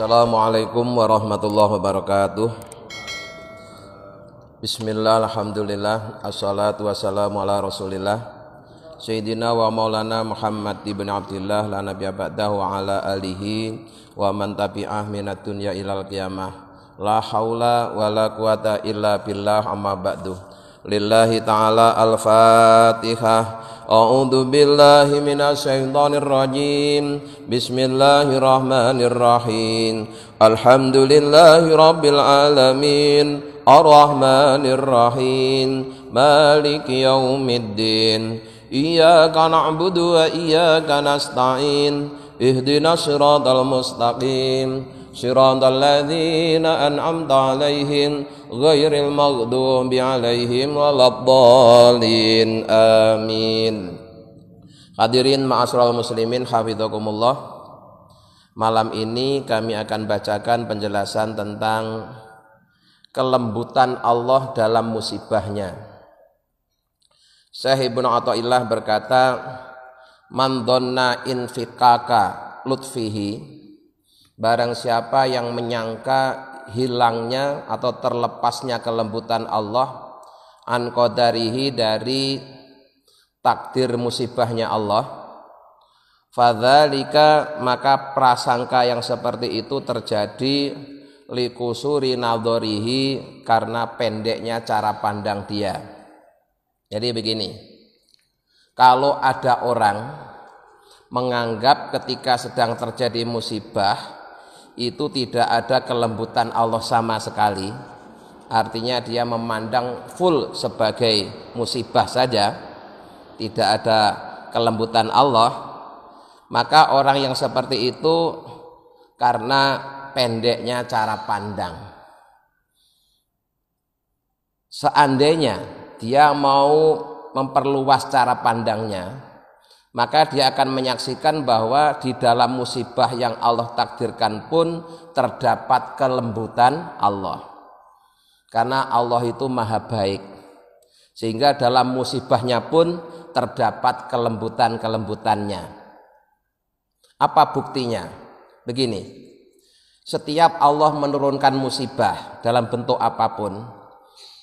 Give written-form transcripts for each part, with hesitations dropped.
Assalamualaikum warahmatullahi wabarakatuh. Bismillah, alhamdulillah, assalatu wassalamu ala rasulillah Sayyidina wa maulana Muhammad ibn Abdillah la nabiyya ba'dahu wa ala alihi wa man tabi'ah minad dunya ilal qiyamah. La haula wa la quwata illa billah, amma ba'du. Lillahi ta'ala al-fatihah. A'udzu billahi minasyaitonir rajim. Bismillahirrahmanirrahim. Alhamdulillahi rabbil alamin. Ar-rahmanir rahim. Maliki yaumiddin. Iyyaka na'budu wa iyyaka nasta'in. Ihdinas siratal mustaqim. Siratal ladzina an'amta 'alaihim ghairil maghdubi 'alaihim waladdallin. Amin. Hadirin ma'asyiral muslimin hafizakumullah. Malam ini kami akan bacakan penjelasan tentang kelembutan Allah dalam musibahnya. Syekh Ibnu Athaillah berkata, man dhanna infikaka lutfihi, barang siapa yang menyangka hilangnya atau terlepasnya kelembutan Allah, an qadarihi, dari takdir musibahnya Allah, fadzalika, maka prasangka yang seperti itu terjadi likusuri nadharihi, karena pendeknya cara pandang dia. Jadi begini, kalau ada orang menganggap ketika sedang terjadi musibah itu tidak ada kelembutan Allah sama sekali, artinya dia memandang full sebagai musibah saja, tidak ada kelembutan Allah, maka orang yang seperti itu karena pendeknya cara pandang. Seandainya dia mau memperluas cara pandangnya, maka dia akan menyaksikan bahwa di dalam musibah yang Allah takdirkan pun terdapat kelembutan Allah. Karena Allah itu maha baik, sehingga dalam musibahnya pun terdapat kelembutan-kelembutannya. Apa buktinya? Begini, setiap Allah menurunkan musibah dalam bentuk apapun,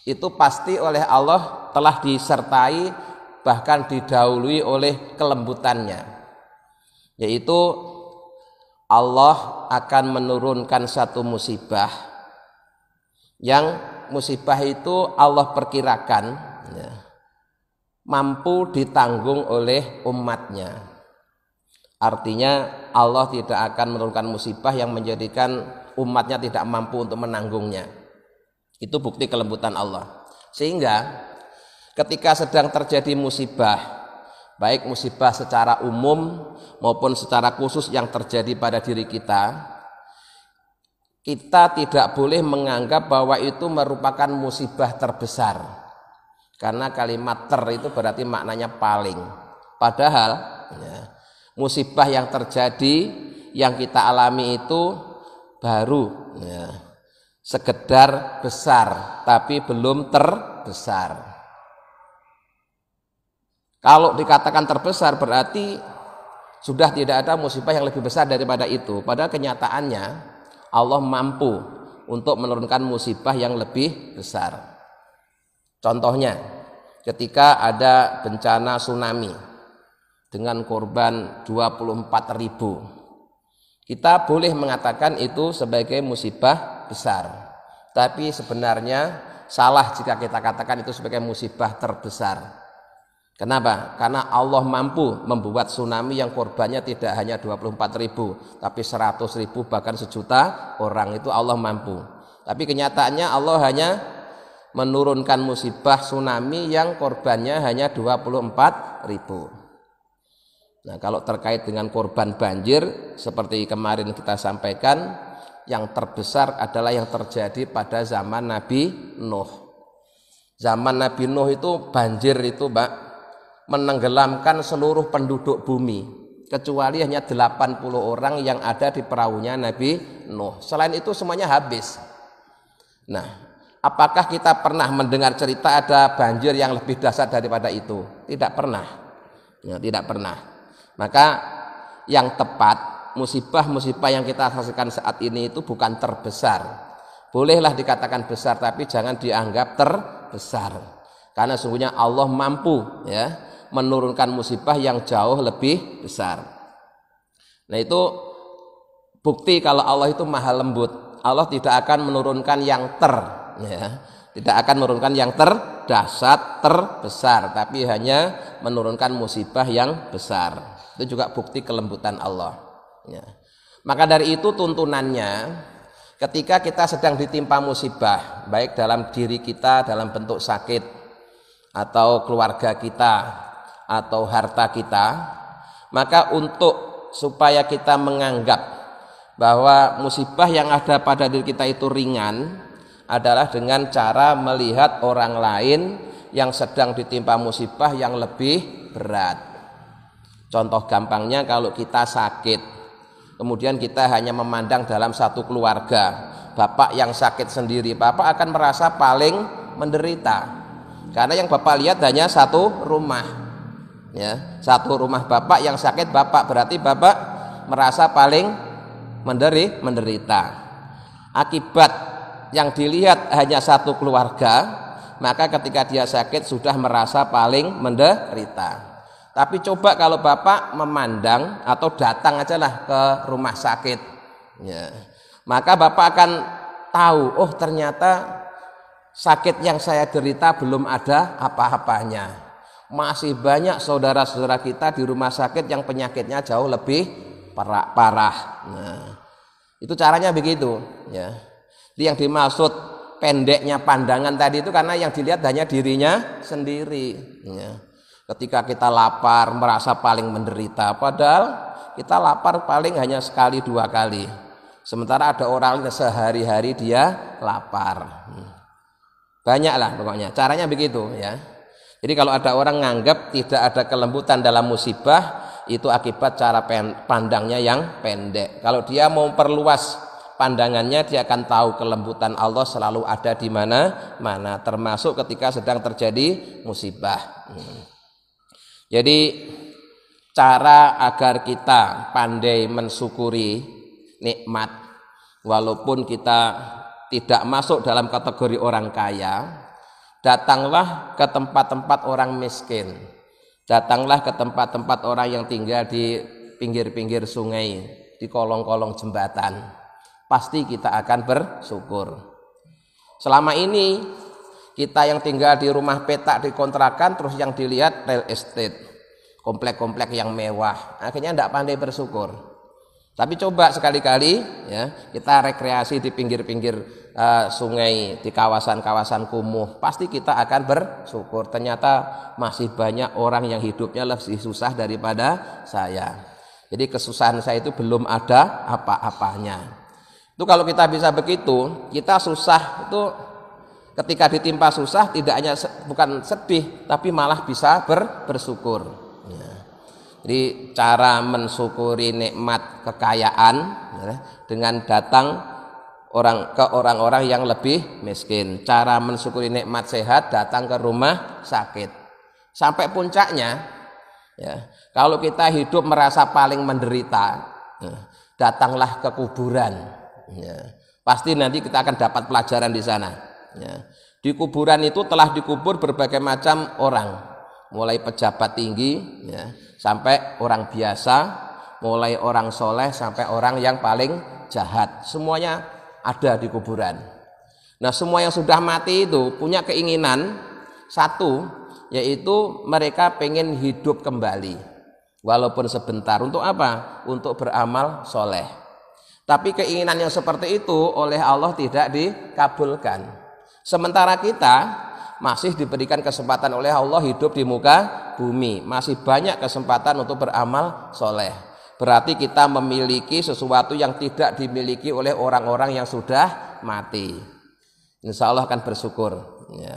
itu pasti oleh Allah telah disertai, bahkan didahului oleh kelembutannya, yaitu Allah akan menurunkan satu musibah yang musibah itu Allah perkirakan mampu ditanggung oleh umatnya. Artinya Allah tidak akan menurunkan musibah yang menjadikan umatnya tidak mampu untuk menanggungnya. Itu bukti kelembutan Allah. Sehingga ketika sedang terjadi musibah, baik musibah secara umum maupun secara khusus yang terjadi pada diri kita, kita tidak boleh menganggap bahwa itu merupakan musibah terbesar, karena kalimat ter itu berarti maknanya paling. Padahal musibah yang terjadi, yang kita alami itu baru sekedar besar, tapi belum terbesar. Kalau dikatakan terbesar berarti sudah tidak ada musibah yang lebih besar daripada itu. Padahal kenyataannya Allah mampu untuk menurunkan musibah yang lebih besar. Contohnya ketika ada bencana tsunami dengan korban 24.000, kita boleh mengatakan itu sebagai musibah besar. Tapi sebenarnya salah jika kita katakan itu sebagai musibah terbesar. Kenapa? Karena Allah mampu membuat tsunami yang korbannya tidak hanya 24.000, tapi 100.000, bahkan 1.000.000 orang. Itu Allah mampu. Tapi kenyataannya Allah hanya menurunkan musibah tsunami yang korbannya hanya 24.000. Nah, kalau terkait dengan korban banjir, seperti kemarin kita sampaikan, yang terbesar adalah yang terjadi pada zaman Nabi Nuh. Zaman Nabi Nuh itu banjir itu, menenggelamkan seluruh penduduk bumi, kecuali hanya 80 orang yang ada di perahunya Nabi Nuh. Selain itu semuanya habis. Nah, apakah kita pernah mendengar cerita ada banjir yang lebih dahsyat daripada itu? Tidak pernah. Ya, tidak pernah. Maka yang tepat musibah-musibah yang kita rasakan saat ini itu bukan terbesar. Bolehlah dikatakan besar, tapi jangan dianggap terbesar. Karena sungguhnya Allah mampu ya menurunkan musibah yang jauh lebih besar. Nah, itu bukti kalau Allah itu maha lembut. Allah tidak akan menurunkan yang tidak akan menurunkan yang terdahsyat, terbesar, tapi hanya menurunkan musibah yang besar. Itu juga bukti kelembutan Allah. Ya. Maka dari itu tuntunannya, ketika kita sedang ditimpa musibah, baik dalam diri kita dalam bentuk sakit, atau keluarga kita, atau harta kita, maka untuk supaya kita menganggap bahwa musibah yang ada pada diri kita itu ringan adalah dengan cara melihat orang lain yang sedang ditimpa musibah yang lebih berat. Contoh gampangnya, kalau kita sakit, kemudian kita hanya memandang dalam satu keluarga, bapak yang sakit sendiri, bapak akan merasa paling menderita, karena yang bapak lihat hanya satu rumah, ya, satu rumah bapak yang sakit bapak, berarti bapak merasa paling menderita. Akibat yang dilihat hanya satu keluarga, maka ketika dia sakit sudah merasa paling menderita. Tapi coba kalau bapak memandang atau datang aja lah ke rumah sakit, ya, maka bapak akan tahu, oh ternyata sakit yang saya derita belum ada apa-apanya. Masih banyak saudara-saudara kita di rumah sakit yang penyakitnya jauh lebih parah. Nah, itu caranya begitu, ya. Itu yang dimaksud pendeknya pandangan tadi itu, karena yang dilihat hanya dirinya sendiri, ya. Ketika kita lapar merasa paling menderita, padahal kita lapar paling hanya sekali dua kali, sementara ada orang sehari-hari dia lapar. Banyaklah pokoknya caranya begitu, ya. Jadi kalau ada orang nganggap tidak ada kelembutan dalam musibah, itu akibat cara pandangnya yang pendek. Kalau dia mau perluas pandangannya, dia akan tahu kelembutan Allah selalu ada di mana-mana, termasuk ketika sedang terjadi musibah. Jadi cara agar kita pandai mensyukuri nikmat, walaupun kita tidak masuk dalam kategori orang kaya, datanglah ke tempat-tempat orang miskin. Datanglah ke tempat-tempat orang yang tinggal di pinggir-pinggir sungai, di kolong-kolong jembatan. Pasti kita akan bersyukur. Selama ini kita yang tinggal di rumah petak, di kontrakan, terus yang dilihat real estate, komplek-komplek yang mewah, akhirnya tidak pandai bersyukur. Tapi coba sekali-kali, ya, kita rekreasi di pinggir-pinggir sungai, di kawasan-kawasan kumuh, pasti kita akan bersyukur. Ternyata masih banyak orang yang hidupnya lebih susah daripada saya. Jadi kesusahan saya itu belum ada apa-apanya. Itu kalau kita bisa begitu, kita susah itu ketika ditimpa susah tidak hanya bukan sedih, tapi malah bisa bersyukur. Ya. Jadi cara mensyukuri nikmat kekayaan, ya, dengan datang ke orang-orang yang lebih miskin. Cara mensyukuri nikmat sehat, datang ke rumah sakit. Sampai puncaknya, ya, kalau kita hidup merasa paling menderita, ya, datanglah ke kuburan. Ya, pasti nanti kita akan dapat pelajaran di sana. Ya. Di kuburan itu telah dikubur berbagai macam orang, mulai pejabat tinggi, ya, sampai orang biasa, mulai orang soleh sampai orang yang paling jahat, semuanya ada di kuburan. Nah, semua yang sudah mati itu punya keinginan satu, yaitu mereka pengen hidup kembali, walaupun sebentar. Untuk apa? Untuk beramal soleh. Tapi keinginan yang seperti itu oleh Allah tidak dikabulkan. Sementara kita masih diberikan kesempatan oleh Allah hidup di muka bumi, masih banyak kesempatan untuk beramal soleh. Berarti kita memiliki sesuatu yang tidak dimiliki oleh orang-orang yang sudah mati. Insya Allah akan bersyukur. Ya.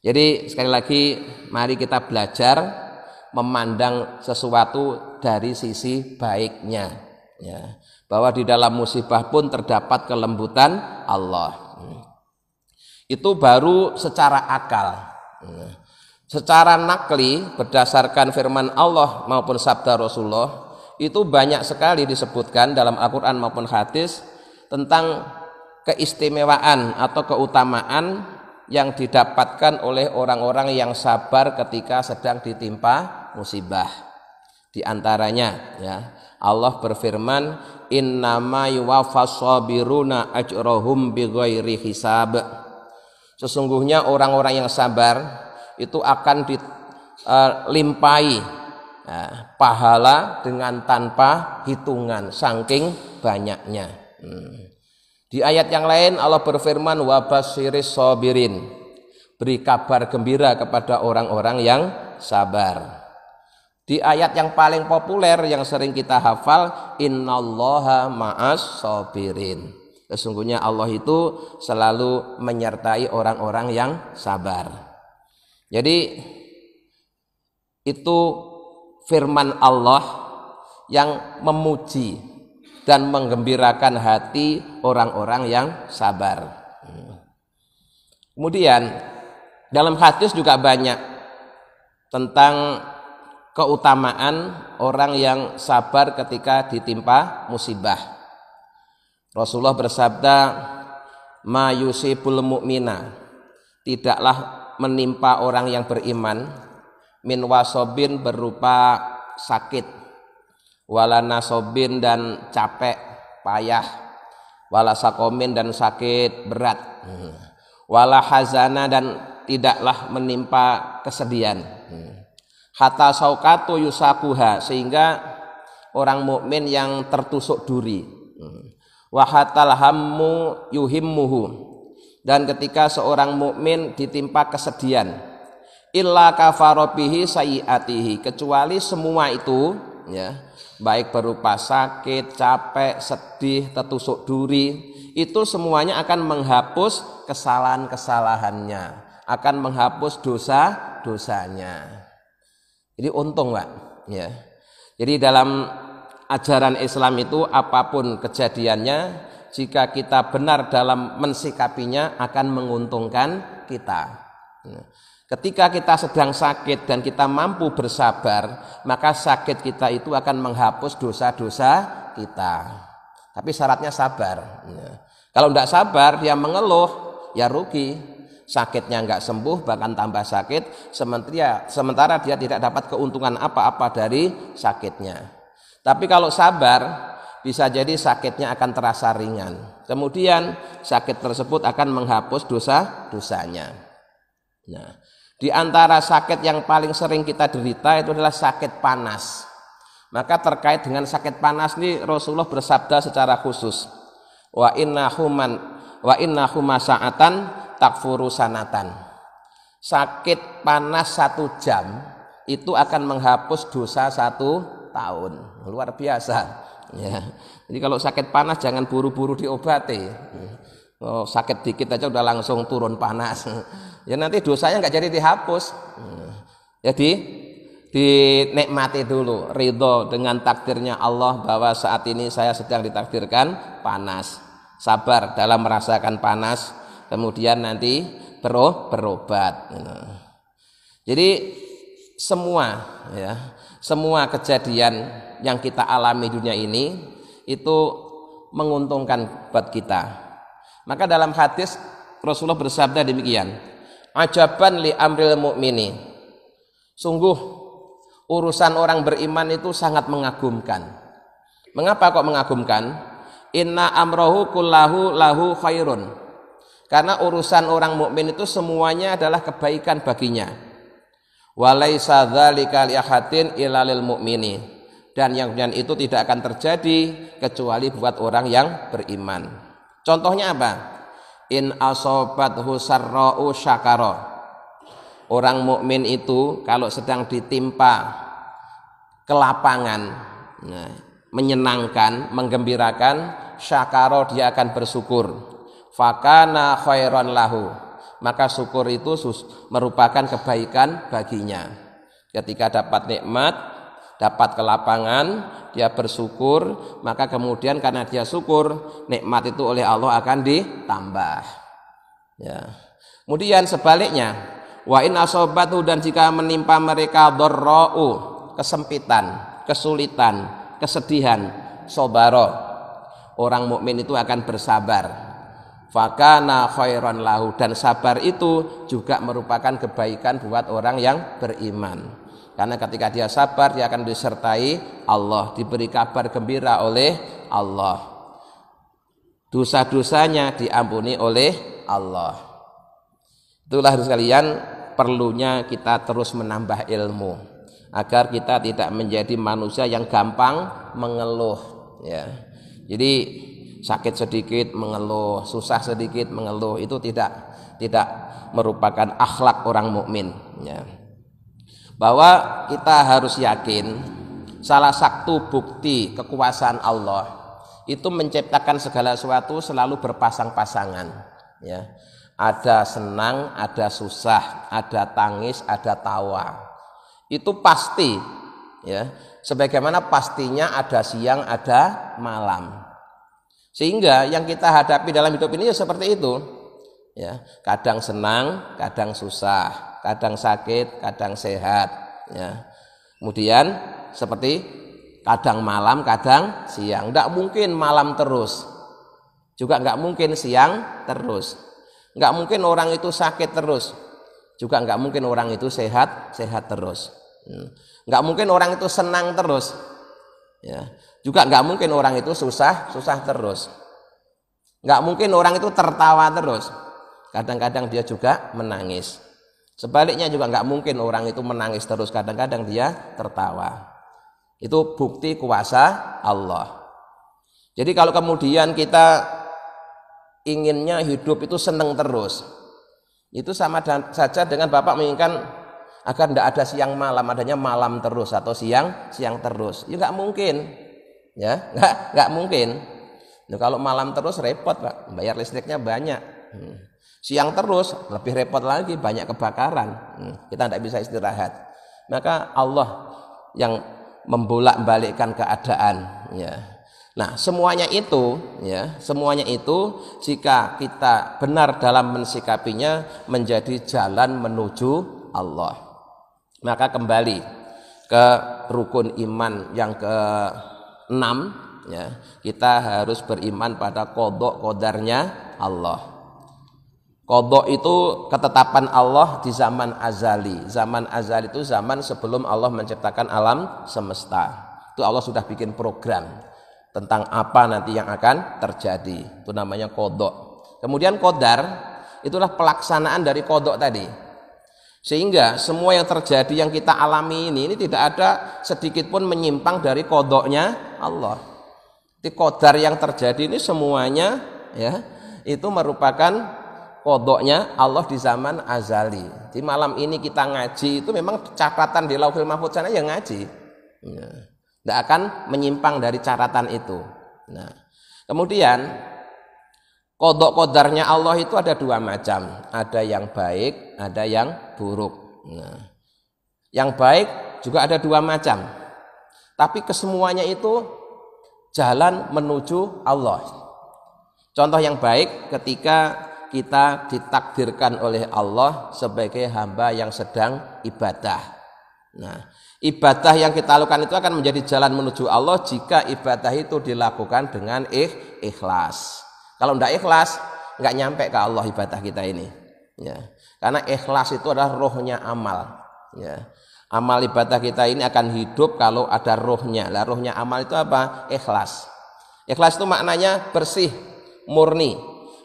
Jadi sekali lagi mari kita belajar memandang sesuatu dari sisi baiknya. Ya. Bahwa di dalam musibah pun terdapat kelembutan Allah. Itu baru secara akal. Secara nakli berdasarkan firman Allah maupun sabda Rasulullah, itu banyak sekali disebutkan dalam Al-Quran maupun hadis tentang keistimewaan atau keutamaan yang didapatkan oleh orang-orang yang sabar ketika sedang ditimpa musibah. Di antaranya ya, Allah berfirman, innama yuwaffas sabiruna ajrahum bighairi hisab. Sesungguhnya orang-orang yang sabar itu akan dilimpahi pahala dengan tanpa hitungan saking banyaknya. Di ayat yang lain Allah berfirman wabasyiris sabirin, beri kabar gembira kepada orang-orang yang sabar. Di ayat yang paling populer yang sering kita hafal, innallaha ma'as sabirin, sesungguhnya Allah itu selalu menyertai orang-orang yang sabar. Jadi itu firman Allah yang memuji dan menggembirakan hati orang-orang yang sabar. Kemudian dalam hadis juga banyak tentang keutamaan orang yang sabar ketika ditimpa musibah. Rasulullah bersabda, ma yusibul mu'mina, tidaklah menimpa orang yang beriman, min wasobin berupa sakit, wala nasobin dan capek payah, wala sakomin dan sakit berat, wala hazana dan tidaklah menimpa kesedihan, hatta saukatu yusakuha, sehingga orang mukmin yang tertusuk duri, wa hatal hammu yuhimmuhu, dan ketika seorang mukmin ditimpa kesedihan, illa kafara bihi sayiatihi, kecuali semua itu ya, baik berupa sakit, capek, sedih, tertusuk duri, itu semuanya akan menghapus kesalahan-kesalahannya, akan menghapus dosa-dosanya. Jadi untung, Pak, ya. Jadi dalam ajaran Islam itu apapun kejadiannya, jika kita benar dalam mensikapinya akan menguntungkan kita. Ketika kita sedang sakit dan kita mampu bersabar, maka sakit kita itu akan menghapus dosa-dosa kita. Tapi syaratnya sabar. Kalau tidak sabar, dia mengeluh, ya rugi. Sakitnya nggak sembuh, bahkan tambah sakit, sementara dia tidak dapat keuntungan apa-apa dari sakitnya. Tapi kalau sabar, bisa jadi sakitnya akan terasa ringan. Kemudian sakit tersebut akan menghapus dosa-dosanya. Nah, di antara sakit yang paling sering kita derita itu adalah sakit panas. Maka terkait dengan sakit panas ini Rasulullah bersabda secara khusus, wa inna huma sa'atan takfuru sanatan. Sakit panas 1 jam itu akan menghapus dosa 1 tahun. Luar biasa. Ya. Jadi kalau sakit panas jangan buru-buru diobati. Oh, sakit dikit aja udah langsung turun panas. Ya nanti dosanya nggak jadi dihapus. Jadi dinikmati dulu, ridho dengan takdirnya Allah bahwa saat ini saya sedang ditakdirkan panas. Sabar dalam merasakan panas, kemudian nanti berobat. Jadi semua kejadian yang kita alami dunia ini itu menguntungkan buat kita. Maka dalam hadis Rasulullah bersabda demikian, ajaban li amril mu'mini, sungguh urusan orang beriman itu sangat mengagumkan. Mengapa kok mengagumkan? Inna amrohu kullahu lahu khairun, karena urusan orang mukmin itu semuanya adalah kebaikan baginya. Walaisa dzalika li ahadin illa lil mu'mini, dan yang itu tidak akan terjadi kecuali buat orang yang beriman. Contohnya apa? In asobathu sarra'u syakara. Orang mukmin itu kalau sedang ditimpa kelapangan, menyenangkan, menggembirakan, syakara, dia akan bersyukur. Fakana khairan lahu, maka syukur itu merupakan kebaikan baginya. Ketika dapat nikmat, dapat kelapangan, dia bersyukur, maka kemudian karena dia syukur, nikmat itu oleh Allah akan ditambah. Ya. Kemudian sebaliknya, wa in asobatu, dan jika menimpa mereka dharra'u, kesempitan, kesulitan, kesedihan, sobaro, orang mukmin itu akan bersabar. Fakana khairan lahu, dan sabar itu juga merupakan kebaikan buat orang yang beriman. Karena ketika dia sabar, dia akan disertai Allah, diberi kabar gembira oleh Allah. Dosa-dosanya diampuni oleh Allah. Itulah sekalian, perlunya kita terus menambah ilmu agar kita tidak menjadi manusia yang gampang mengeluh, ya. Jadi sakit sedikit mengeluh, susah sedikit mengeluh, itu tidak merupakan akhlak orang mukmin, ya. Bahwa kita harus yakin salah satu bukti kekuasaan Allah itu menciptakan segala sesuatu selalu berpasang-pasangan, ya. Ada senang, ada susah, ada tangis, ada tawa. Itu pasti, ya. Sebagaimana pastinya ada siang, ada malam. Sehingga yang kita hadapi dalam hidup ini ya seperti itu, ya. Kadang senang, kadang susah, kadang sakit, kadang sehat, ya. Kemudian seperti kadang malam, kadang siang. Tidak mungkin malam terus, juga nggak mungkin siang terus. Nggak mungkin orang itu sakit terus, juga nggak mungkin orang itu sehat terus. Nggak mungkin orang itu senang terus, ya. Juga nggak mungkin orang itu susah terus. Nggak mungkin orang itu tertawa terus. Kadang-kadang dia juga menangis. Sebaliknya juga nggak mungkin orang itu menangis terus. Kadang-kadang dia tertawa. Itu bukti kuasa Allah. Jadi kalau kemudian kita inginnya hidup itu senang terus, itu sama saja dengan Bapak menginginkan agar tidak ada siang malam, adanya malam terus atau siang terus. Ya nggak mungkin, ya nggak mungkin. Nah, kalau malam terus repot Pak, bayar listriknya banyak. Siang terus lebih repot lagi, banyak kebakaran. Kita tidak bisa istirahat. Maka Allah yang membolak-balikkan keadaan, ya. Nah, semuanya itu, ya, semuanya itu jika kita benar dalam mensikapinya menjadi jalan menuju Allah. Maka kembali ke rukun iman yang ke-6, ya, kita harus beriman pada qada qadarnya Allah. Qada itu ketetapan Allah di zaman azali. Zaman azali itu zaman sebelum Allah menciptakan alam semesta. Itu Allah sudah bikin program tentang apa nanti yang akan terjadi. Itu namanya qada. Kemudian qadar itulah pelaksanaan dari qada tadi. Sehingga semua yang terjadi yang kita alami ini tidak ada sedikit pun menyimpang dari qadanya Allah. Di qadar yang terjadi ini semuanya, ya, itu merupakan qadanya Allah di zaman azali. Di malam ini kita ngaji itu memang catatan di Lauhul Mahfuz sana yang ngaji. Ya. Tidak akan menyimpang dari catatan itu. Nah, kemudian qada qadarnya Allah itu ada dua macam, ada yang baik, ada yang buruk. Nah, yang baik juga ada dua macam, tapi kesemuanya itu jalan menuju Allah. Contoh yang baik ketika kita ditakdirkan oleh Allah sebagai hamba yang sedang ibadah. Nah, ibadah yang kita lakukan itu akan menjadi jalan menuju Allah jika ibadah itu dilakukan dengan ikhlas. Kalau tidak ikhlas, nggak nyampe ke Allah ibadah kita ini. Ya. Karena ikhlas itu adalah rohnya amal. Ya. Amal ibadah kita ini akan hidup kalau ada rohnya. Lah rohnya amal itu apa? Ikhlas. Ikhlas itu maknanya bersih, murni.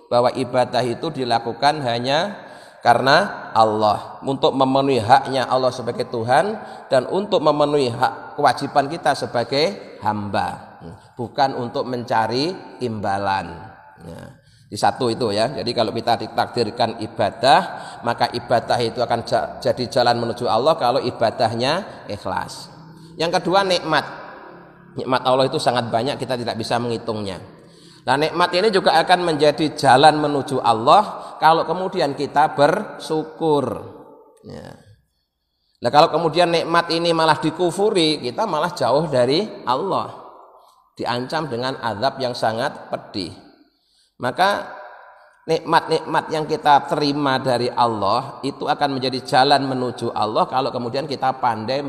Bahwa ibadah itu dilakukan hanya karena Allah, untuk memenuhi haknya Allah sebagai Tuhan dan untuk memenuhi hak kewajiban kita sebagai hamba, bukan untuk mencari imbalan. Ya, di satu itu, ya. Jadi kalau kita ditakdirkan ibadah, maka ibadah itu akan jadi jalan menuju Allah kalau ibadahnya ikhlas. Yang kedua, nikmat Allah itu sangat banyak, kita tidak bisa menghitungnya. Nah, nikmat ini juga akan menjadi jalan menuju Allah kalau kemudian kita bersyukur. Ya. Nah, kalau kemudian nikmat ini malah dikufuri, kita malah jauh dari Allah, diancam dengan azab yang sangat pedih. Maka nikmat-nikmat yang kita terima dari Allah itu akan menjadi jalan menuju Allah kalau kemudian kita pandai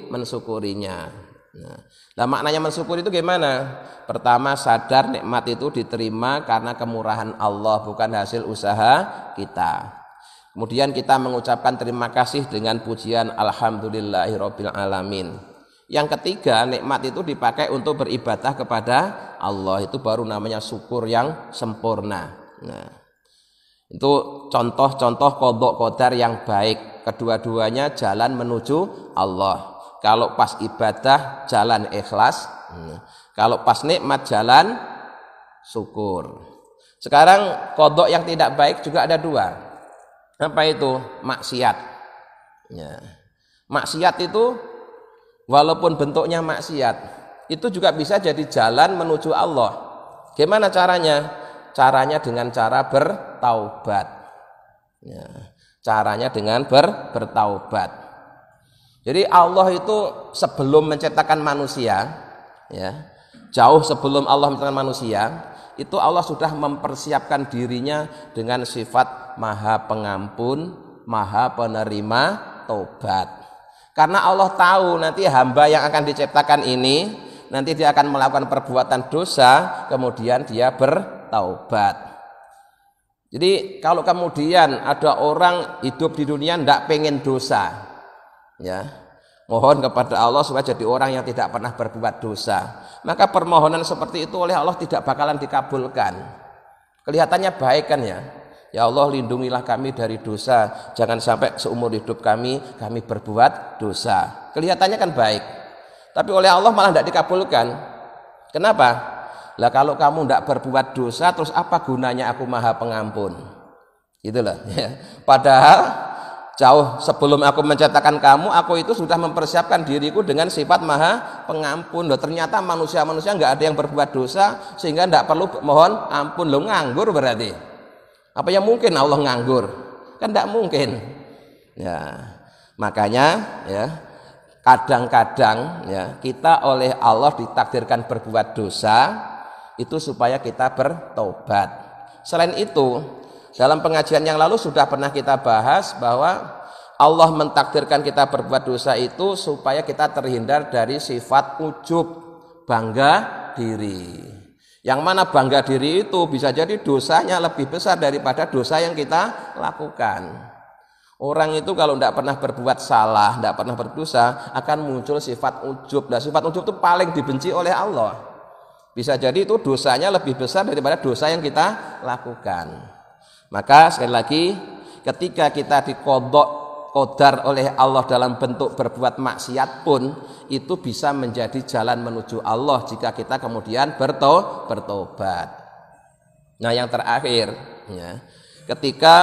mensyukurinya. Nah, maknanya mensyukuri itu gimana? Pertama, sadar nikmat itu diterima karena kemurahan Allah, bukan hasil usaha kita. Kemudian kita mengucapkan terima kasih dengan pujian alhamdulillahirabbil alamin. Yang ketiga, nikmat itu dipakai untuk beribadah kepada Allah, itu baru namanya syukur yang sempurna. Nah, itu contoh-contoh qadha qadar yang baik. Kedua-duanya jalan menuju Allah. Kalau pas ibadah jalan ikhlas, kalau pas nikmat jalan syukur. Sekarang qadha yang tidak baik juga ada dua. Apa itu? Maksiat. Ya. Maksiat itu walaupun bentuknya maksiat, itu juga bisa jadi jalan menuju Allah. Gimana caranya? Caranya dengan cara bertaubat. Ya. Caranya dengan bertaubat. Jadi Allah itu sebelum menciptakan manusia, ya, jauh sebelum Allah menciptakan manusia, itu Allah sudah mempersiapkan dirinya dengan sifat Maha Pengampun, Maha Penerima Taubat. Karena Allah tahu nanti hamba yang akan diciptakan ini nanti dia akan melakukan perbuatan dosa, kemudian dia bertaubat. Jadi kalau kemudian ada orang hidup di dunia tidak pengen dosa, ya, mohon kepada Allah supaya jadi orang yang tidak pernah berbuat dosa, maka permohonan seperti itu oleh Allah tidak bakalan dikabulkan. Kelihatannya baik kan ya? Ya Allah, lindungilah kami dari dosa, jangan sampai seumur hidup kami berbuat dosa. Kelihatannya kan baik, tapi oleh Allah malah tidak dikabulkan. Kenapa? Lah kalau kamu tidak berbuat dosa, terus apa gunanya aku Maha Pengampun? Itulah ya. Padahal jauh sebelum aku menciptakan kamu, aku itu sudah mempersiapkan diriku dengan sifat Maha Pengampun. Loh, ternyata manusia-manusia nggak ada yang berbuat dosa sehingga tidak perlu mohon ampun. Loh, nganggur berarti. Apa yang mungkin Allah nganggur? Kan tidak mungkin. Ya, makanya ya kadang-kadang ya kita oleh Allah ditakdirkan berbuat dosa itu supaya kita bertobat. Selain itu, dalam pengajian yang lalu sudah pernah kita bahas bahwa Allah mentakdirkan kita berbuat dosa itu supaya kita terhindar dari sifat ujub, bangga diri. Yang mana bangga diri itu bisa jadi dosanya lebih besar daripada dosa yang kita lakukan. Orang itu kalau tidak pernah berbuat salah, tidak pernah berdosa, akan muncul sifat ujub. Nah, sifat ujub itu paling dibenci oleh Allah. Bisa jadi itu dosanya lebih besar daripada dosa yang kita lakukan. Maka sekali lagi, ketika kita diqadha qadar oleh Allah dalam bentuk berbuat maksiat pun, itu bisa menjadi jalan menuju Allah jika kita kemudian bertobat. Nah, yang terakhir ya, ketika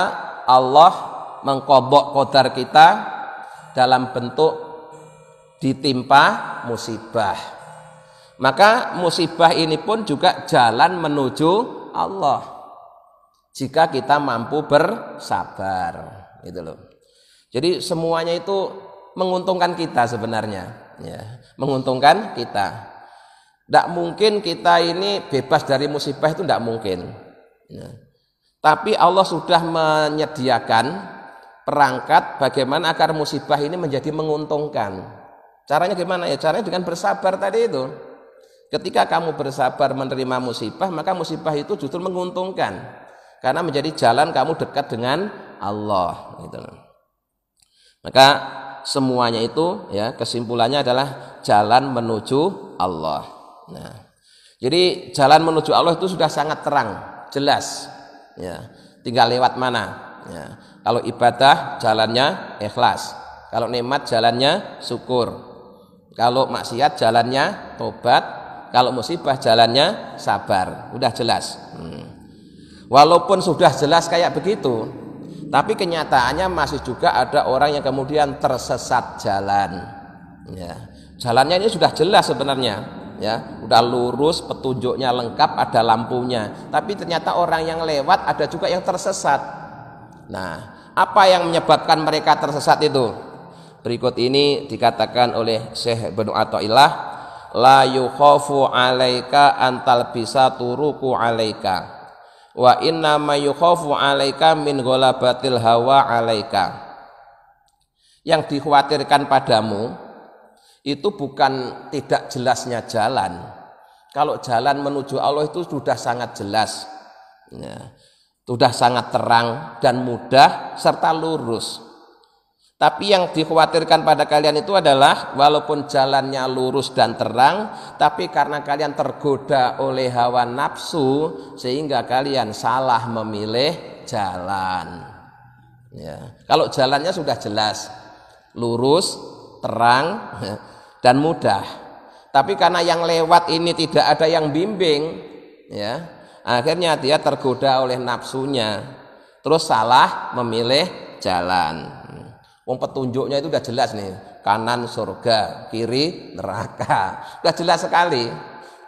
Allah mengqadha qadar kita dalam bentuk ditimpa musibah, maka musibah ini pun juga jalan menuju Allah jika kita mampu bersabar, gitu loh. Jadi semuanya itu menguntungkan kita sebenarnya, ya, menguntungkan kita. Tidak mungkin kita ini bebas dari musibah, itu tidak mungkin. Ya. Tapi Allah sudah menyediakan perangkat bagaimana agar musibah ini menjadi menguntungkan. Caranya gimana ya? Caranya dengan bersabar tadi itu. Ketika kamu bersabar menerima musibah, maka musibah itu justru menguntungkan karena menjadi jalan kamu dekat dengan Allah, gitu. Maka semuanya itu ya kesimpulannya adalah jalan menuju Allah. Nah, jadi jalan menuju Allah itu sudah sangat terang, jelas. Ya, tinggal lewat mana. Ya, kalau ibadah jalannya ikhlas, kalau nikmat jalannya syukur, kalau maksiat jalannya tobat, kalau musibah jalannya sabar. Udah jelas. Walaupun sudah jelas kayak begitu, tapi kenyataannya masih juga ada orang yang kemudian tersesat jalan. Ya, jalannya ini sudah jelas sebenarnya, ya, udah lurus, petunjuknya lengkap, ada lampunya. Tapi ternyata orang yang lewat ada juga yang tersesat. Nah, apa yang menyebabkan mereka tersesat itu? Berikut ini dikatakan oleh Syekh Ibnu Athaillah, la yukhafu alaika antal bisa turuku alaika wa inna ma yukhafu alaika min ghalabatil hawa alaika. Yang dikhawatirkan padamu itu bukan tidak jelasnya jalan. Kalau jalan menuju Allah itu sudah sangat jelas, ya, sudah sangat terang dan mudah serta lurus. Tapi yang dikhawatirkan pada kalian itu adalah walaupun jalannya lurus dan terang, tapi karena kalian tergoda oleh hawa nafsu sehingga kalian salah memilih jalan. Ya. Kalau jalannya sudah jelas, lurus, terang dan mudah. Tapi karena yang lewat ini tidak ada yang bimbing, ya, akhirnya dia tergoda oleh nafsunya, terus salah memilih jalan. Wong petunjuknya itu udah jelas nih, kanan surga, kiri neraka, udah jelas sekali.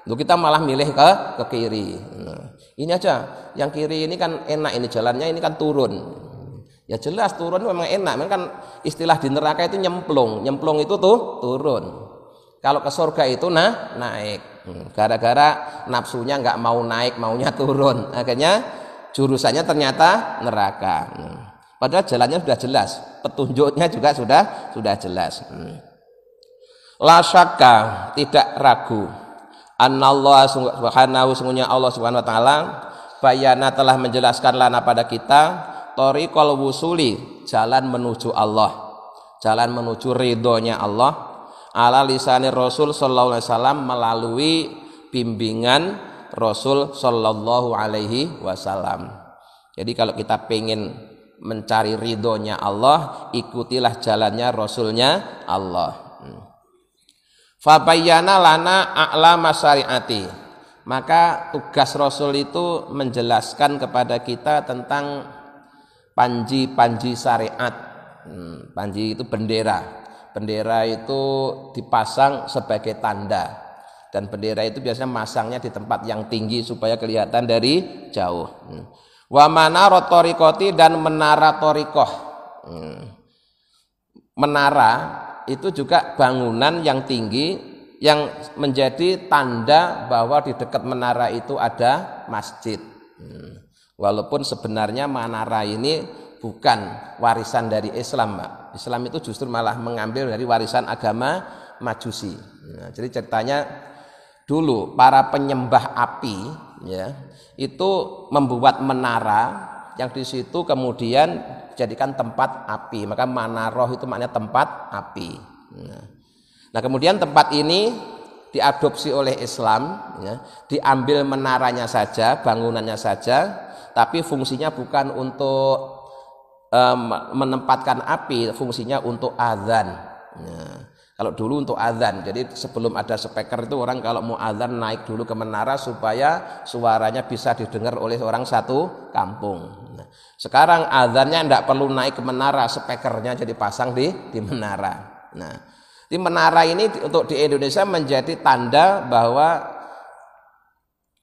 Lalu kita malah milih ke kiri. Nah, ini aja, yang kiri ini kan enak, ini jalannya ini kan turun. Ya jelas turun memang enak, memang kan istilah di neraka itu nyemplung itu tuh turun. Kalau ke surga itu naik. Gara-gara nafsunya nggak mau naik, maunya turun. Akhirnya jurusannya ternyata neraka. Padahal jalannya sudah jelas, petunjuknya juga sudah jelas. La syakka, tidak ragu. Annallahu subhanahu, sungguhnya Allah subhanahu wa ta'ala bayana telah menjelaskan lana pada kita thoriqal wusuli, jalan menuju Allah, jalan menuju ridhonya Allah, ala lisanir Rasul sallallahu alaihi wasallam, melalui bimbingan Rasul sallallahu alaihi wasallam. Jadi kalau kita pengen mencari ridhonya Allah, ikutilah jalannya Rasulnya Allah. Fabayyana lana a'lama syariati, maka tugas Rasul itu menjelaskan kepada kita tentang panji-panji syariat. Panji itu bendera. Bendera itu dipasang sebagai tanda, dan bendera itu biasanya masangnya di tempat yang tinggi supaya kelihatan dari jauh. Wa manara thariqati, dan menara thariqah. Menara itu juga bangunan yang tinggi yang menjadi tanda bahwa di dekat menara itu ada masjid. Walaupun sebenarnya menara ini bukan warisan dari Islam, Pak. Islam itu justru malah mengambil dari warisan agama Majusi. Nah, jadi ceritanya dulu para penyembah api, ya, itu membuat menara yang di situ kemudian dijadikan tempat api, maka manaroh itu maknanya tempat api. Nah kemudian tempat ini diadopsi oleh Islam, ya, diambil menaranya saja, bangunannya saja, tapi fungsinya bukan untuk menempatkan api, fungsinya untuk azan. Ya. Kalau dulu untuk azan, jadi sebelum ada speaker itu orang kalau mau azan naik dulu ke menara supaya suaranya bisa didengar oleh orang satu kampung. Nah, sekarang azannya tidak perlu naik ke menara, speakernya jadi pasang di menara. Nah, di menara ini untuk di Indonesia menjadi tanda bahwa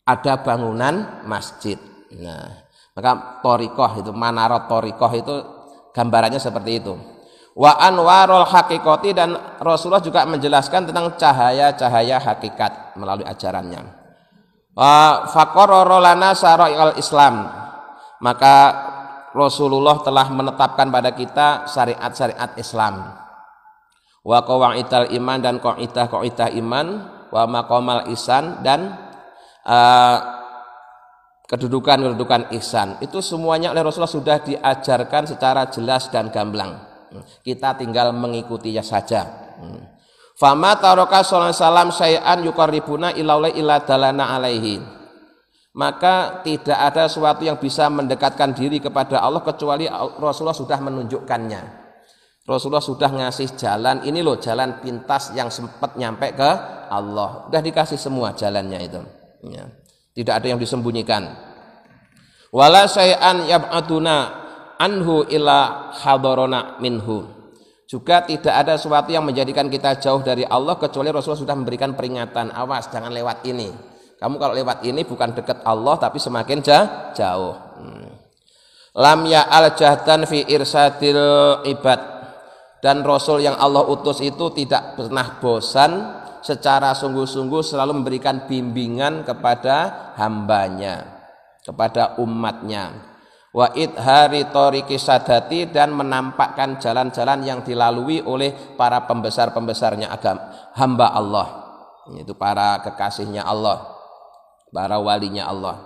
ada bangunan masjid. Nah, maka thariqah itu, manara thariqah itu gambarannya seperti itu. Wa anwarul haqiqati, dan Rasulullah juga menjelaskan tentang cahaya-cahaya hakikat melalui ajarannya. Wa faqarrara lana syara'il Islam, maka Rasulullah telah menetapkan pada kita syariat-syariat Islam. Wa qawaidal iman, dan qaidah-qaidah iman, wa maqamal ihsan, dan kedudukan-kedudukan ihsan. Itu semuanya oleh Rasulullah sudah diajarkan secara jelas dan gamblang. Kita tinggal mengikutinya saja. Fama taraka sallallahu alaihi wasallam syai'an yuqarribuna ila dalana alaihi, maka tidak ada sesuatu yang bisa mendekatkan diri kepada Allah kecuali Rasulullah sudah menunjukkannya. Rasulullah sudah ngasih jalan, ini loh jalan pintas yang sempat nyampe ke Allah, sudah dikasih semua jalannya itu, ya. Tidak ada yang disembunyikan. Wala syai'an yab'aduna anhu ila hadarona minhu, juga tidak ada sesuatu yang menjadikan kita jauh dari Allah kecuali Rasulullah sudah memberikan peringatan, awas jangan lewat ini, kamu kalau lewat ini bukan dekat Allah tapi semakin jauh. Lam ya'al jahdan fi irsadil ibad, dan Rasul yang Allah utus itu tidak pernah bosan secara sungguh-sungguh selalu memberikan bimbingan kepada hambanya, kepada umatnya. wa idhari tariqi sadati, dan menampakkan jalan-jalan yang dilalui oleh para pembesar-pembesarnya agama hamba Allah, itu para kekasihnya Allah, para walinya Allah.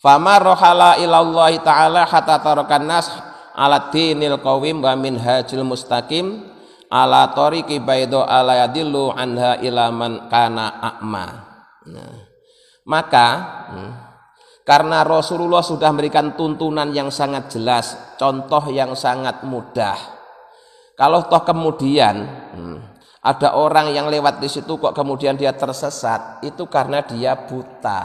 Fama rohala ilallahi ta'ala hatta tarakan nas ala dinil qawim wa minhajil mustaqim ala tariqi baydo ala yadillu anha ila man kana a'ma. Nah, maka karena Rasulullah sudah memberikan tuntunan yang sangat jelas, contoh yang sangat mudah. Kalau toh kemudian ada orang yang lewat di situ kok kemudian dia tersesat, itu karena dia buta.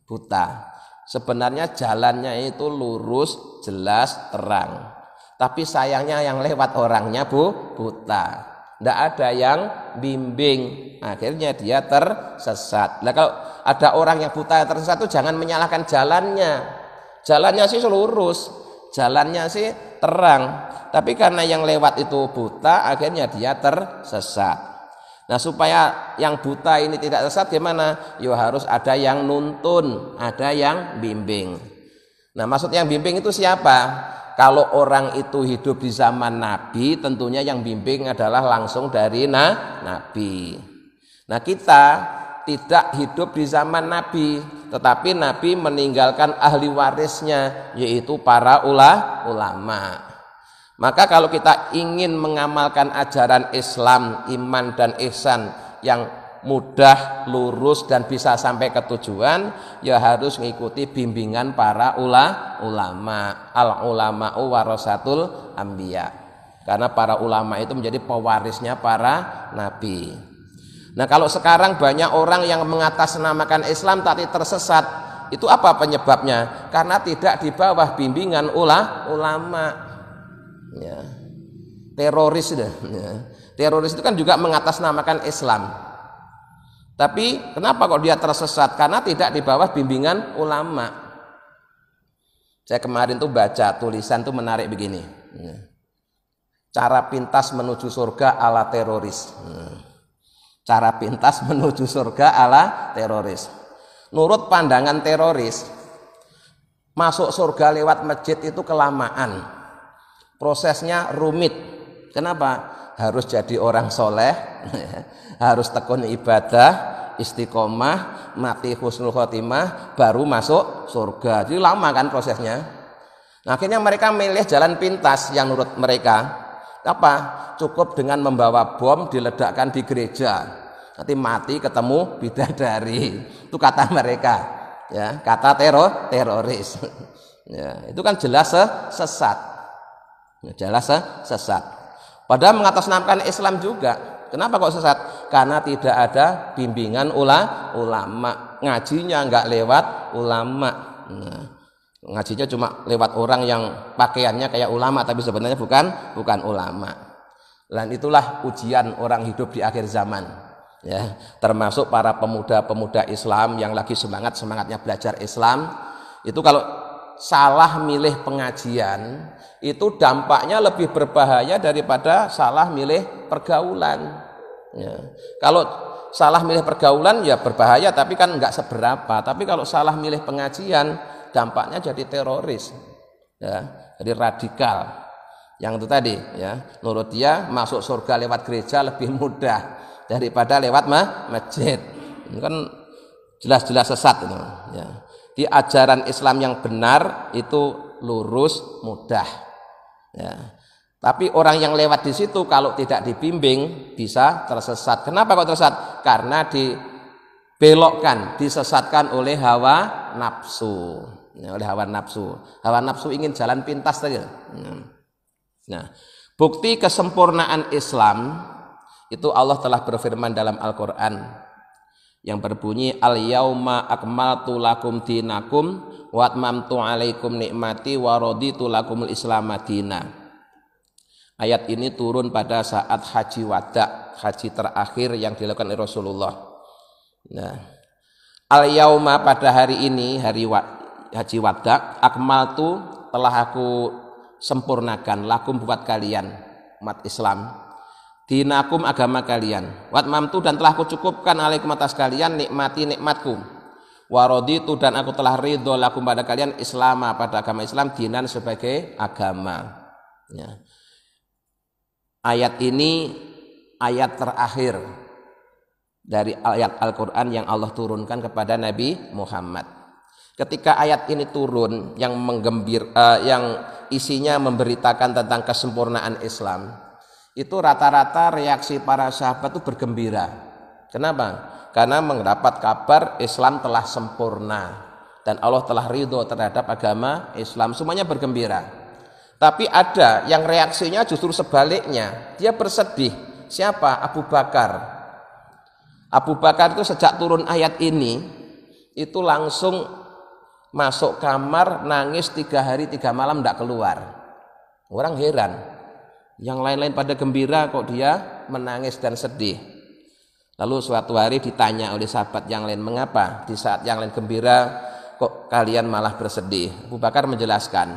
Buta. Sebenarnya jalannya itu lurus, jelas, terang. Tapi sayangnya yang lewat orangnya buta. Tidak ada yang bimbing. Akhirnya dia tersesat. Nah, kalau ada orang yang buta yang tersesat itu jangan menyalahkan jalannya. Jalannya sih lurus, jalannya sih terang. Tapi karena yang lewat itu buta, akhirnya dia tersesat. Nah, supaya yang buta ini tidak sesat gimana? Ya harus ada yang nuntun, ada yang bimbing. Nah, maksud yang bimbing itu siapa? Kalau orang itu hidup di zaman Nabi, tentunya yang bimbing adalah langsung dari Nabi. Nah, kita tidak hidup di zaman Nabi, tetapi Nabi meninggalkan ahli warisnya, yaitu para ulama. Maka kalau kita ingin mengamalkan ajaran Islam, iman dan ihsan yang mudah, lurus dan bisa sampai ke tujuan, ya harus mengikuti bimbingan para ulama. Al-ulama'u warasatul anbiya. Karena para ulama itu menjadi pewarisnya para nabi. Nah, kalau sekarang banyak orang yang mengatasnamakan Islam tapi tersesat, itu apa penyebabnya? Karena tidak di bawah bimbingan ulama. Ya. Teroris ya. Teroris itu kan juga mengatasnamakan Islam. Tapi kenapa kok dia tersesat? Karena tidak di bawah bimbingan ulama. Saya kemarin tuh baca tulisan tuh menarik begini. Cara pintas menuju surga ala teroris. Cara pintas menuju surga ala teroris. Menurut pandangan teroris, masuk surga lewat masjid itu kelamaan. Prosesnya rumit. Kenapa? Harus jadi orang soleh, harus tekun ibadah, istiqomah, mati husnul khotimah, baru masuk surga. Jadi lama kan prosesnya. Nah, akhirnya mereka milih jalan pintas yang menurut mereka apa? Cukup dengan membawa bom diledakkan di gereja. Nanti mati ketemu bidadari. Itu kata mereka. Ya, kata teroris. Ya, itu kan jelas sesat. Jelas sesat. Padahal mengatasnamakan Islam juga. Kenapa kok sesat? Karena tidak ada bimbingan ulama. Ngajinya nggak lewat ulama. Nah, ngajinya cuma lewat orang yang pakaiannya kayak ulama tapi sebenarnya bukan ulama. Dan itulah ujian orang hidup di akhir zaman. Ya, termasuk para pemuda-pemuda Islam yang lagi semangatnya belajar Islam. Itu kalau salah milih pengajian, itu dampaknya lebih berbahaya daripada salah milih pergaulan. Ya. Kalau salah milih pergaulan ya berbahaya, tapi kan nggak seberapa. Tapi kalau salah milih pengajian, dampaknya jadi teroris, ya, jadi radikal. Yang itu tadi, ya, menurut dia masuk surga lewat gereja lebih mudah daripada lewat masjid. Ini kan jelas-jelas sesat itu. Ya. Di ajaran Islam yang benar itu lurus, mudah. Ya. Tapi orang yang lewat di situ kalau tidak dibimbing bisa tersesat. Kenapa kok tersesat? Karena dibelokkan, disesatkan oleh hawa nafsu. Ya, oleh hawa nafsu. Hawa nafsu ingin jalan pintas saja. Nah, bukti kesempurnaan Islam itu Allah telah berfirman dalam Al-Qur'an yang berbunyi al-yauma akmaltu lakum dinakum wa atmamtu alaikum nikmati wa raditu lakumul islam madina. Ayat ini turun pada saat haji wada, haji terakhir yang dilakukan oleh Rasulullah. Nah, al-yauma pada hari ini, haji wada, akmaltu telah aku sempurnakan lakum buat kalian umat Islam, dinakum agama kalian, wat mamtu dan telah aku cukupkan alaikum atas kalian nikmati nikmatku, Wa raditu dan aku telah ridho lakum pada kalian Islam pada agama Islam dinan sebagai agama. Ya. Ayat ini ayat terakhir dari ayat Al-Quran yang Allah turunkan kepada Nabi Muhammad. Ketika ayat ini turun yang yang isinya memberitakan tentang kesempurnaan Islam, itu rata-rata reaksi para sahabat itu bergembira. Kenapa? Karena mendapat kabar Islam telah sempurna dan Allah telah ridho terhadap agama Islam, semuanya bergembira. Tapi ada yang reaksinya justru sebaliknya, dia bersedih. Siapa? Abu Bakar. Abu Bakar itu sejak turun ayat ini itu langsung masuk kamar nangis 3 hari 3 malam tidak keluar. Orang heran, yang lain-lain pada gembira kok dia menangis dan sedih. Lalu suatu hari ditanya oleh sahabat yang lain, mengapa di saat yang lain gembira kok kalian malah bersedih? Abu Bakar menjelaskan,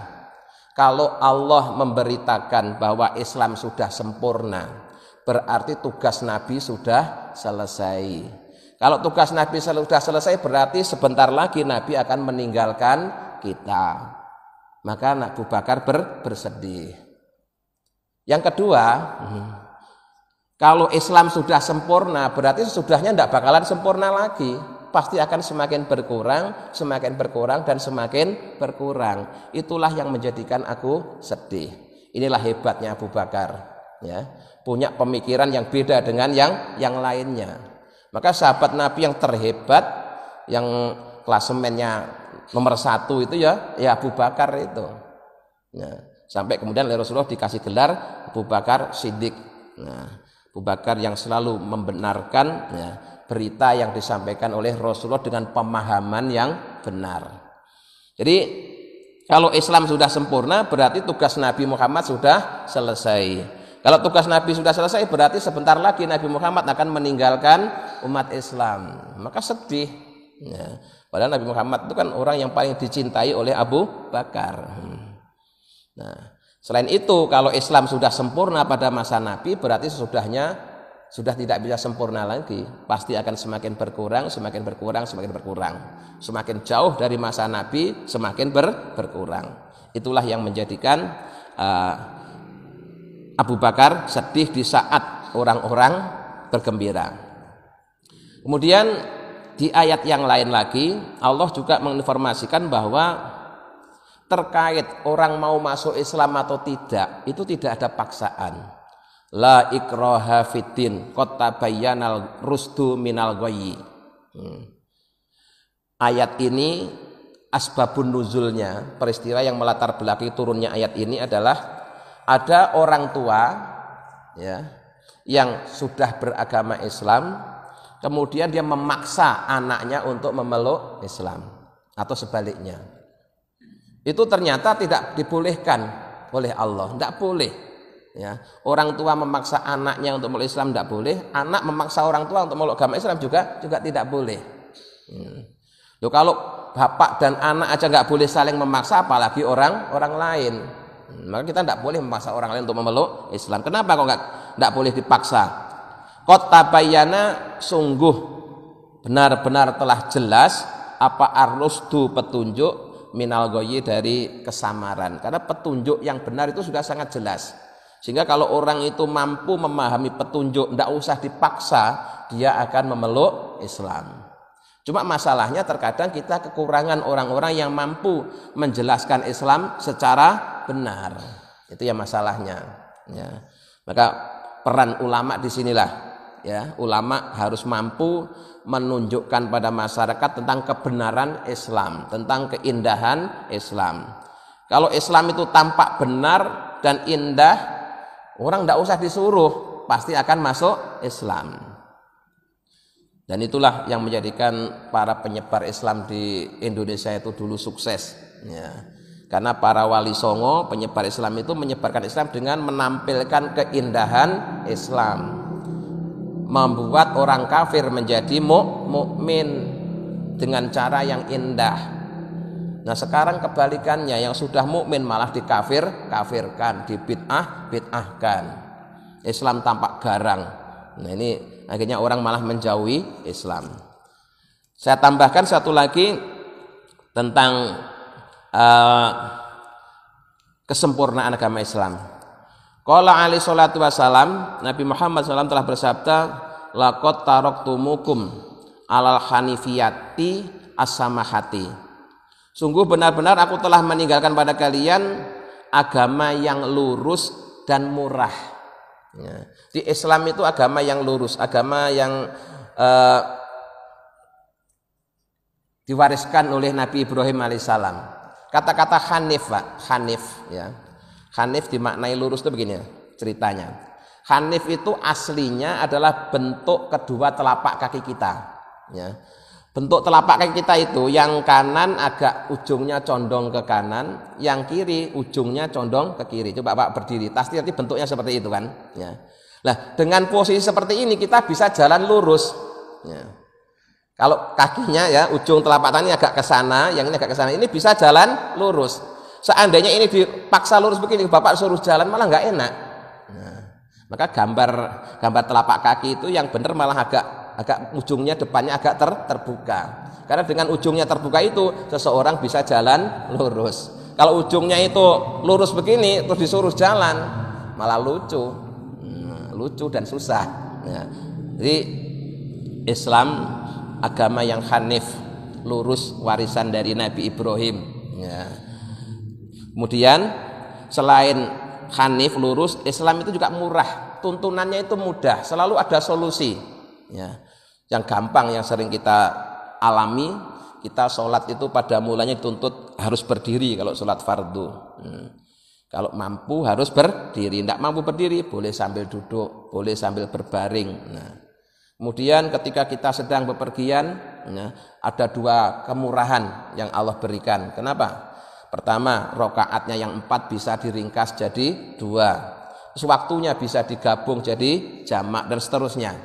kalau Allah memberitakan bahwa Islam sudah sempurna, berarti tugas Nabi sudah selesai. Kalau tugas Nabi sudah selesai, berarti sebentar lagi Nabi akan meninggalkan kita. Maka Abu Bakar bersedih. Yang kedua, kalau Islam sudah sempurna, berarti sesudahnya tidak bakalan sempurna lagi. Pasti akan semakin berkurang, dan semakin berkurang. Itulah yang menjadikan aku sedih. Inilah hebatnya Abu Bakar, ya. Punya pemikiran yang beda dengan yang lainnya. Maka sahabat Nabi yang terhebat, yang klasemennya nomor 1 itu ya Abu Bakar itu. Ya. Sampai kemudian oleh Rasulullah dikasih gelar Abu Bakar Siddiq. Nah, Abu Bakar yang selalu membenarkan ya, berita yang disampaikan oleh Rasulullah dengan pemahaman yang benar. Jadi kalau Islam sudah sempurna, berarti tugas Nabi Muhammad sudah selesai. Kalau tugas Nabi sudah selesai, berarti sebentar lagi Nabi Muhammad akan meninggalkan umat Islam. Maka sedih. Ya. Padahal Nabi Muhammad itu kan orang yang paling dicintai oleh Abu Bakar. Nah, selain itu, kalau Islam sudah sempurna pada masa Nabi, berarti sesudahnya sudah tidak bisa sempurna lagi. Pasti akan semakin berkurang. Semakin jauh dari masa Nabi, semakin berkurang. Itulah yang menjadikan Abu Bakar sedih di saat orang-orang bergembira. Kemudian di ayat yang lain lagi, Allah juga menginformasikan bahwa terkait orang mau masuk Islam atau tidak, itu tidak ada paksaan. La ikraha fiddin, qad tabayyanal rusdu minal ghayyi. Ayat ini asbabun nuzulnya, peristiwa yang melatar belakangi turunnya ayat ini adalah ada orang tua ya yang sudah beragama Islam, kemudian dia memaksa anaknya untuk memeluk Islam atau sebaliknya. Itu ternyata tidak dibolehkan oleh Allah, tidak boleh. Ya, orang tua memaksa anaknya untuk memeluk Islam tidak boleh, anak memaksa orang tua untuk memeluk agama Islam juga tidak boleh. Loh, kalau bapak dan anak aja nggak boleh saling memaksa, apalagi orang lain. Maka kita tidak boleh memaksa orang lain untuk memeluk Islam. Kenapa kok nggak boleh dipaksa? Qad tabayyana, sungguh benar-benar telah jelas apa ar-rusdu, petunjuk, minal ghayyi, dari kesamaran. Karena petunjuk yang benar itu sudah sangat jelas. Sehingga kalau orang itu mampu memahami petunjuk, tidak usah dipaksa, dia akan memeluk Islam. Cuma masalahnya terkadang kita kekurangan orang-orang yang mampu menjelaskan Islam secara benar. Itu ya masalahnya. Ya. Maka peran ulama di sinilah. Ya, ulama harus mampu menunjukkan pada masyarakat tentang kebenaran Islam, tentang keindahan Islam. Kalau Islam itu tampak benar dan indah, orang tidak usah disuruh, pasti akan masuk Islam. Dan itulah yang menjadikan para penyebar Islam di Indonesia itu dulu sukses. Ya. Karena para wali songo penyebar Islam itu menyebarkan Islam dengan menampilkan keindahan Islam, membuat orang kafir menjadi mukmin dengan cara yang indah. Nah sekarang kebalikannya, yang sudah mukmin malah dikafirkan, dibid'ahkan. Islam tampak garang. Nah ini akhirnya orang malah menjauhi Islam. Saya tambahkan satu lagi tentang kesempurnaan agama Islam. Qala alaihi salatu wasalam, Nabi Muhammad SAW telah bersabda, laqad taraktumukum alal hanifiyati as-samahati. Sungguh benar-benar aku telah meninggalkan pada kalian agama yang lurus dan murah. Ya. Di Islam itu agama yang lurus, agama yang diwariskan oleh Nabi Ibrahim alaihissalam. Kata-kata hanif, Pak, hanif ya. Hanif dimaknai lurus itu begini ya, ceritanya. Hanif itu aslinya adalah bentuk kedua telapak kaki kita ya. Bentuk telapak kaki kita itu yang kanan agak ujungnya condong ke kanan, yang kiri ujungnya condong ke kiri. Coba Pak berdiri, pasti nanti bentuknya seperti itu kan ya. Nah, dengan posisi seperti ini kita bisa jalan lurus ya. Kalau kakinya ya ujung telapak tangan agak ke sana, yang ini agak ke sana, ini bisa jalan lurus. Seandainya ini dipaksa lurus begini, Bapak suruh jalan malah nggak enak. Nah, maka gambar telapak kaki itu yang benar malah agak ujungnya depannya agak terbuka. Karena dengan ujungnya terbuka itu seseorang bisa jalan lurus. Kalau ujungnya itu lurus begini terus disuruh jalan malah lucu dan susah. Nah, jadi Islam agama yang hanif, lurus, warisan dari Nabi Ibrahim ya. Kemudian selain hanif, lurus, Islam itu juga murah, tuntunannya itu mudah, selalu ada solusi ya. Yang gampang yang sering kita alami, kita sholat itu pada mulanya dituntut harus berdiri kalau sholat fardu. Kalau mampu harus berdiri, tidak mampu berdiri boleh sambil duduk, boleh sambil berbaring. Nah, kemudian ketika kita sedang bepergian, ya, ada dua kemurahan yang Allah berikan. Kenapa? Pertama, rokaatnya yang 4 bisa diringkas jadi 2. Waktunya bisa digabung jadi jamak dan seterusnya.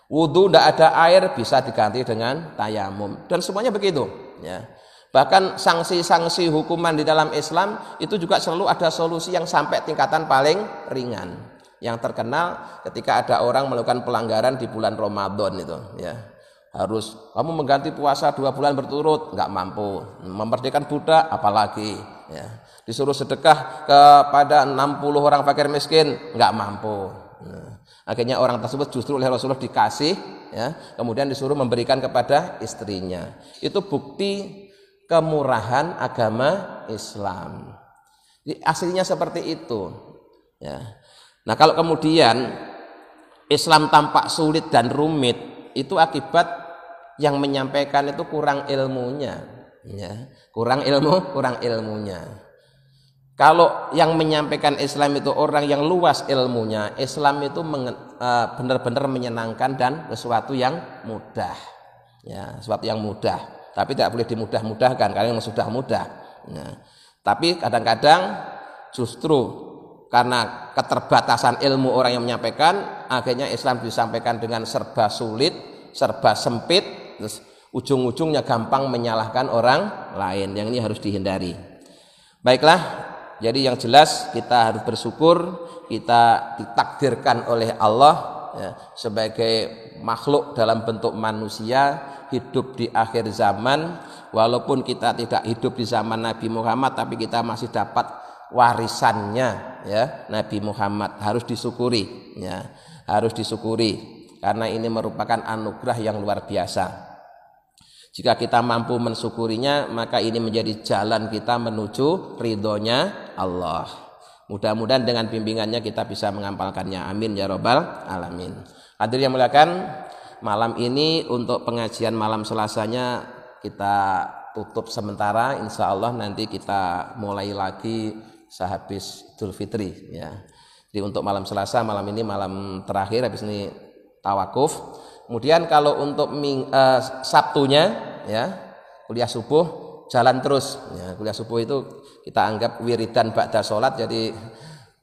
Wudhu tidak ada air bisa diganti dengan tayamum dan semuanya begitu. Ya. Bahkan sanksi-sanksi hukuman di dalam Islam itu juga selalu ada solusi yang sampai tingkatan paling ringan. Yang terkenal ketika ada orang melakukan pelanggaran di bulan Ramadan itu ya, harus kamu mengganti puasa 2 bulan berturut, nggak mampu, memerdekakan budak apalagi ya, disuruh sedekah kepada 60 orang fakir miskin nggak mampu. Nah, akhirnya orang tersebut justru oleh Rasulullah dikasih ya, kemudian disuruh memberikan kepada istrinya. Itu bukti kemurahan agama Islam. Jadi, aslinya seperti itu ya. Nah, kalau kemudian Islam tampak sulit dan rumit, itu akibat yang menyampaikan itu kurang ilmunya ya. Kurang ilmunya. Kalau yang menyampaikan Islam itu orang yang luas ilmunya, Islam itu benar-benar menyenangkan dan sesuatu yang mudah ya, sesuatu yang mudah, tapi tidak boleh dimudah-mudahkan karena memang sudah mudah ya. Tapi kadang-kadang justru karena keterbatasan ilmu orang yang menyampaikan, akhirnya Islam disampaikan dengan serba sulit, serba sempit, terus ujung-ujungnya gampang menyalahkan orang lain. Yang ini harus dihindari. Baiklah, jadi yang jelas kita harus bersyukur kita ditakdirkan oleh Allah ya, sebagai makhluk dalam bentuk manusia hidup di akhir zaman. Walaupun kita tidak hidup di zaman Nabi Muhammad, tapi kita masih dapat warisannya ya, Nabi Muhammad, harus disyukuri ya, harus disyukuri karena ini merupakan anugerah yang luar biasa. Jika kita mampu mensyukurinya, maka ini menjadi jalan kita menuju ridhonya Allah. Mudah-mudahan dengan bimbingannya kita bisa mengamalkannya. Amin ya rabbal alamin. Hadirin yang muliakan, malam ini untuk pengajian malam Selasanya kita tutup sementara. Insya Allah nanti kita mulai lagi sehabis Idul Fitri ya. Jadi untuk malam Selasa, malam ini malam terakhir, habis ini tawakuf. Kemudian kalau untuk Sabtunya ya, kuliah subuh jalan terus ya. Kuliah subuh itu kita anggap wiridan ba'da sholat, jadi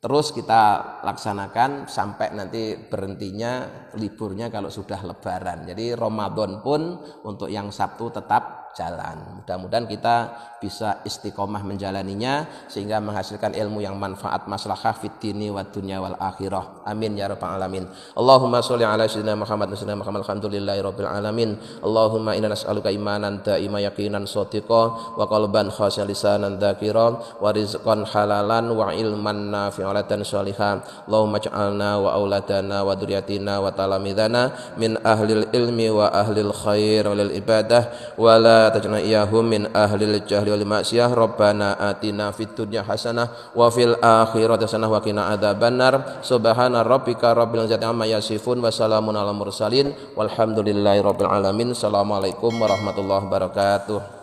terus kita laksanakan sampai nanti berhentinya liburnya kalau sudah lebaran. Jadi Ramadan pun untuk yang Sabtu tetap jalan. Mudah-mudahan kita bisa istiqomah menjalaninya sehingga menghasilkan ilmu yang manfaat maslahah fid dini wad dunya wal akhirah. Amin ya rabbal alamin. Allahumma sholli ala sayyidina Muhammad wa sallam alhamdulillahi rabbil alamin. Allahumma inna nas'aluka imanan daima yaqinan shadiqa wa qalban khashi'an lisanan dzakira wa rizqan halalan wa ilman nafi'an shalihan. Allahumma ij'alna wa auladana wa dzurriyyatina wa talamidana min ahlil ilmi wa ahlil khair wal ibadah wa la taj'alna iyahum min ahlil jahli wal ma'siyah. Rabbana atina fid dunya hasanah wa fil akhirati hasanah wa qina adzabannar. Subhana rabbika rabbil izzati amma yasifun wa salamun alal mursalin walhamdulillahi rabbil alamin. Assalamualaikum warahmatullahi wabarakatuh.